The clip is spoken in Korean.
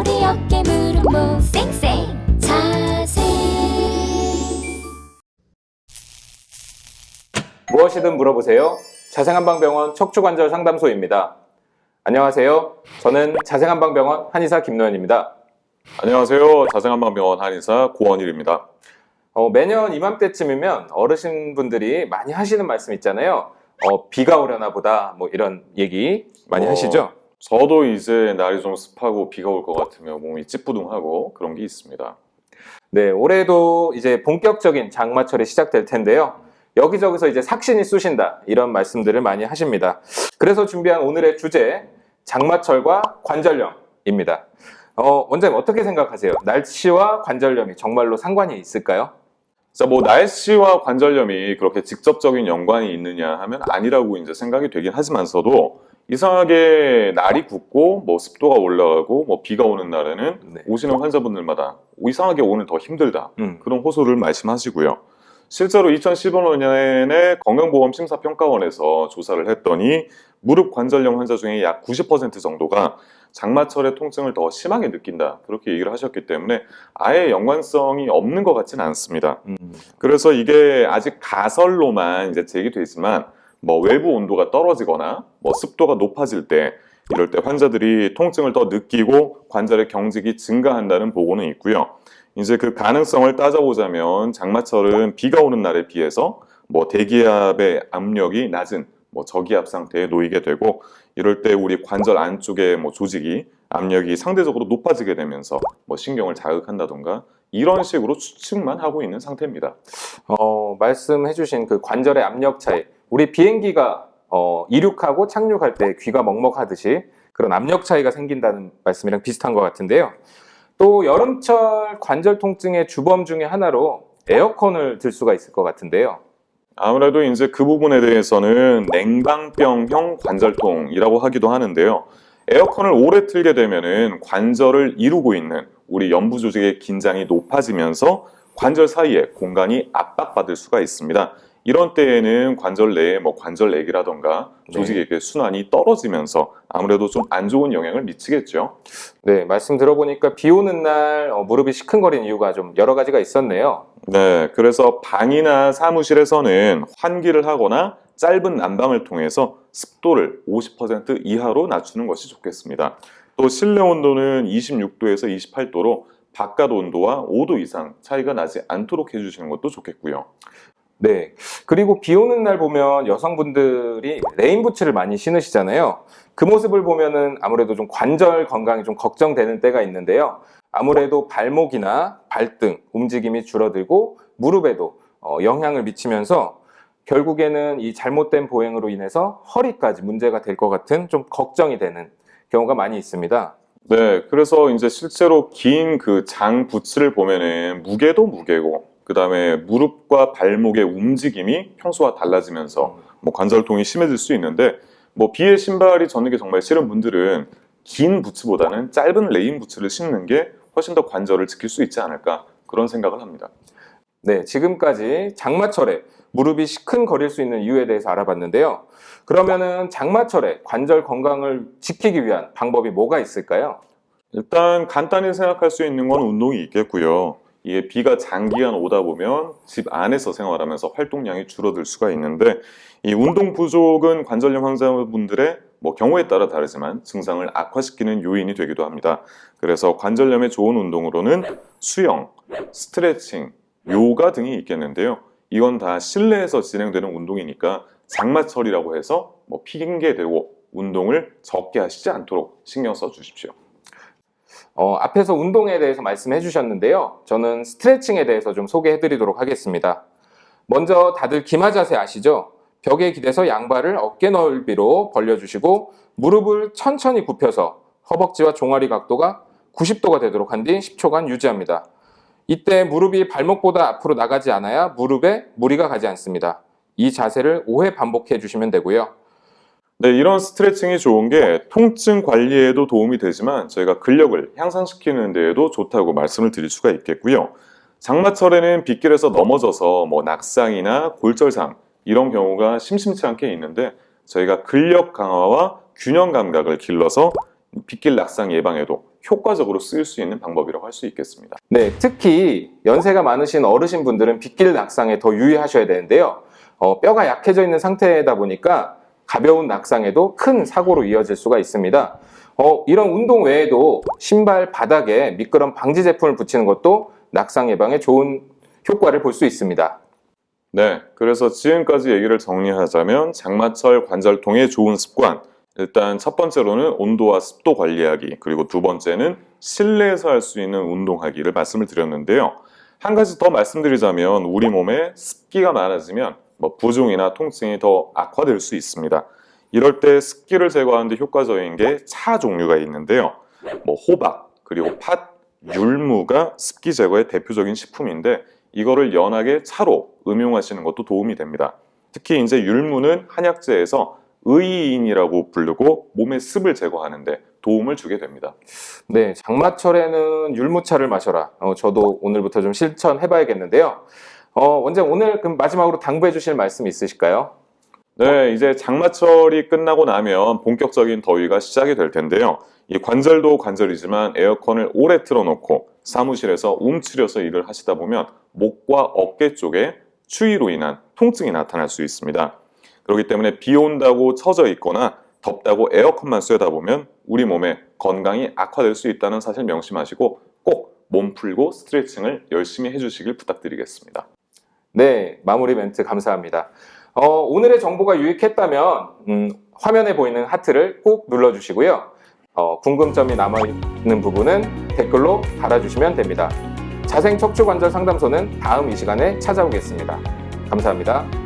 허리 어깨 무릎 목 쌩쌩 자세. 무엇이든 물어보세요. 자생한방병원 척추관절 상담소입니다. 안녕하세요. 저는 자생한방병원 한의사 김노현입니다. 안녕하세요. 자생한방병원 한의사 고원일입니다. 매년 이맘때쯤이면 어르신분들이 많이 하시는 말씀 있잖아요. 비가 오려나 보다 뭐 이런 얘기 많이 하시죠? 저도 이제 날이 좀 습하고 비가 올 것 같으면 몸이 찌뿌둥하고 그런 게 있습니다. 네, 올해도 이제 본격적인 장마철이 시작될 텐데요. 여기저기서 이제 삭신이 쑤신다 이런 말씀들을 많이 하십니다. 그래서 준비한 오늘의 주제 장마철과 관절염입니다. 원장님 어떻게 생각하세요? 날씨와 관절염이 정말로 상관이 있을까요? 자, 날씨와 관절염이 그렇게 직접적인 연관이 있느냐 하면 아니라고 이제 생각이 되긴 하지만서도 이상하게 날이 굽고 습도가 올라가고 비가 오는 날에는 오시는 환자분들마다 이상하게 오늘 더 힘들다 그런 호소를 말씀하시고요. 실제로 2015년에 건강보험심사평가원에서 조사를 했더니 무릎 관절염 환자 중에 약 90% 정도가 장마철에 통증을 더 심하게 느낀다 그렇게 얘기를 하셨기 때문에 아예 연관성이 없는 것 같지는 않습니다. 그래서 이게 아직 가설로만 이제 제기되지만 외부 온도가 떨어지거나 습도가 높아질 때 이럴 때 환자들이 통증을 더 느끼고 관절의 경직이 증가한다는 보고는 있고요. 이제 그 가능성을 따져보자면 장마철은 비가 오는 날에 비해서 대기압의 압력이 낮은 저기압 상태에 놓이게 되고 이럴 때 우리 관절 안쪽의 조직이 압력이 상대적으로 높아지게 되면서 신경을 자극한다던가 이런 식으로 추측만 하고 있는 상태입니다. 말씀해주신 그 관절의 압력 차이, 우리 비행기가 이륙하고 착륙할 때 귀가 먹먹하듯이 그런 압력 차이가 생긴다는 말씀이랑 비슷한 것 같은데요. 또 여름철 관절 통증의 주범 중에 하나로 에어컨을 들 수가 있을 것 같은데요. 아무래도 이제 그 부분에 대해서는 냉방병형 관절통이라고 하기도 하는데요. 에어컨을 오래 틀게 되면은 관절을 이루고 있는 우리 연부 조직의 긴장이 높아지면서 관절 사이에 공간이 압박받을 수가 있습니다. 이런 때에는 관절 내에 관절액이라던가 조직의 순환이 떨어지면서 아무래도 좀 안 좋은 영향을 미치겠죠. 네, 말씀 들어보니까 비 오는 날 무릎이 시큰거리는 이유가 좀 여러 가지가 있었네요. 네, 그래서 방이나 사무실에서는 환기를 하거나 짧은 난방을 통해서 습도를 50% 이하로 낮추는 것이 좋겠습니다. 또 실내 온도는 26도에서 28도로 바깥 온도와 5도 이상 차이가 나지 않도록 해주시는 것도 좋겠고요. 네, 그리고 비 오는 날 보면 여성분들이 레인부츠를 많이 신으시잖아요. 그 모습을 보면은 아무래도 좀 관절 건강이 좀 걱정되는 때가 있는데요. 아무래도 발목이나 발등 움직임이 줄어들고 무릎에도 영향을 미치면서 결국에는 이 잘못된 보행으로 인해서 허리까지 문제가 될 것 같은 좀 걱정이 되는 경우가 많이 있습니다. 네, 그래서 이제 실제로 긴 그 장 부츠를 보면은 무게도 무게고 그 다음에 무릎과 발목의 움직임이 평소와 달라지면서 관절통이 심해질 수 있는데 비에 신발이 젖는 게 정말 싫은 분들은 긴 부츠보다는 짧은 레인 부츠를 신는 게 훨씬 더 관절을 지킬 수 있지 않을까 그런 생각을 합니다. 네, 지금까지 장마철에 무릎이 시큰거릴 수 있는 이유에 대해서 알아봤는데요. 그러면은 장마철에 관절 건강을 지키기 위한 방법이 뭐가 있을까요? 일단 간단히 생각할 수 있는 건 운동이 있겠고요. 이게 비가 장기간 오다 보면 집 안에서 생활하면서 활동량이 줄어들 수가 있는데 이 운동 부족은 관절염 환자분들의 경우에 따라 다르지만 증상을 악화시키는 요인이 되기도 합니다. 그래서 관절염에 좋은 운동으로는 수영, 스트레칭, 요가 등이 있겠는데요. 이건 다 실내에서 진행되는 운동이니까 장마철이라고 해서 핑계대고 운동을 적게 하시지 않도록 신경 써 주십시오. 앞에서 운동에 대해서 말씀해 주셨는데요. 저는 스트레칭에 대해서 좀 소개해 드리도록 하겠습니다. 먼저 다들 기마 자세 아시죠? 벽에 기대서 양발을 어깨 넓이로 벌려주시고 무릎을 천천히 굽혀서 허벅지와 종아리 각도가 90도가 되도록 한 뒤 10초간 유지합니다. 이때 무릎이 발목보다 앞으로 나가지 않아야 무릎에 무리가 가지 않습니다. 이 자세를 5회 반복해 주시면 되고요. 네, 이런 스트레칭이 좋은 게 통증 관리에도 도움이 되지만 저희가 근력을 향상시키는 데에도 좋다고 말씀을 드릴 수가 있겠고요. 장마철에는 빗길에서 넘어져서 낙상이나 골절상 이런 경우가 심심치 않게 있는데 저희가 근력 강화와 균형 감각을 길러서 빗길 낙상 예방에도 효과적으로 쓰일 수 있는 방법이라고 할 수 있겠습니다. 네, 특히 연세가 많으신 어르신분들은 빗길 낙상에 더 유의하셔야 되는데요. 뼈가 약해져 있는 상태다 보니까 가벼운 낙상에도 큰 사고로 이어질 수가 있습니다. 이런 운동 외에도 신발 바닥에 미끄럼 방지 제품을 붙이는 것도 낙상 예방에 좋은 효과를 볼 수 있습니다. 네, 그래서 지금까지 얘기를 정리하자면 장마철 관절통에 좋은 습관, 일단 첫 번째로는 온도와 습도 관리하기, 그리고 두 번째는 실내에서 할 수 있는 운동하기를 말씀을 드렸는데요. 한 가지 더 말씀드리자면 우리 몸에 습기가 많아지면 부종이나 통증이 더 악화될 수 있습니다. 이럴 때 습기를 제거하는 데 효과적인 게 차 종류가 있는데요. 호박, 그리고 팥, 율무가 습기 제거의 대표적인 식품인데 이거를 연하게 차로 음용하시는 것도 도움이 됩니다. 특히 이제 율무는 한약재에서 의인이라고 부르고 몸의 습을 제거하는데 도움을 주게 됩니다. 네, 장마철에는 율무차를 마셔라. 저도 오늘부터 좀 실천해봐야겠는데요. 원장님 오늘 그럼 마지막으로 당부해 주실 말씀 있으실까요? 네, 이제 장마철이 끝나고 나면 본격적인 더위가 시작이 될 텐데요. 이 관절도 관절이지만 에어컨을 오래 틀어놓고 사무실에서 움츠려서 일을 하시다 보면 목과 어깨 쪽에 추위로 인한 통증이 나타날 수 있습니다. 그렇기 때문에 비 온다고 처져 있거나 덥다고 에어컨만 쐬다 보면 우리 몸의 건강이 악화될 수 있다는 사실 명심하시고 꼭 몸 풀고 스트레칭을 열심히 해주시길 부탁드리겠습니다. 네, 마무리 멘트 감사합니다. 오늘의 정보가 유익했다면 화면에 보이는 하트를 꼭 눌러주시고요. 궁금점이 남아있는 부분은 댓글로 달아주시면 됩니다. 자생척추관절 상담소는 다음 이 시간에 찾아오겠습니다. 감사합니다.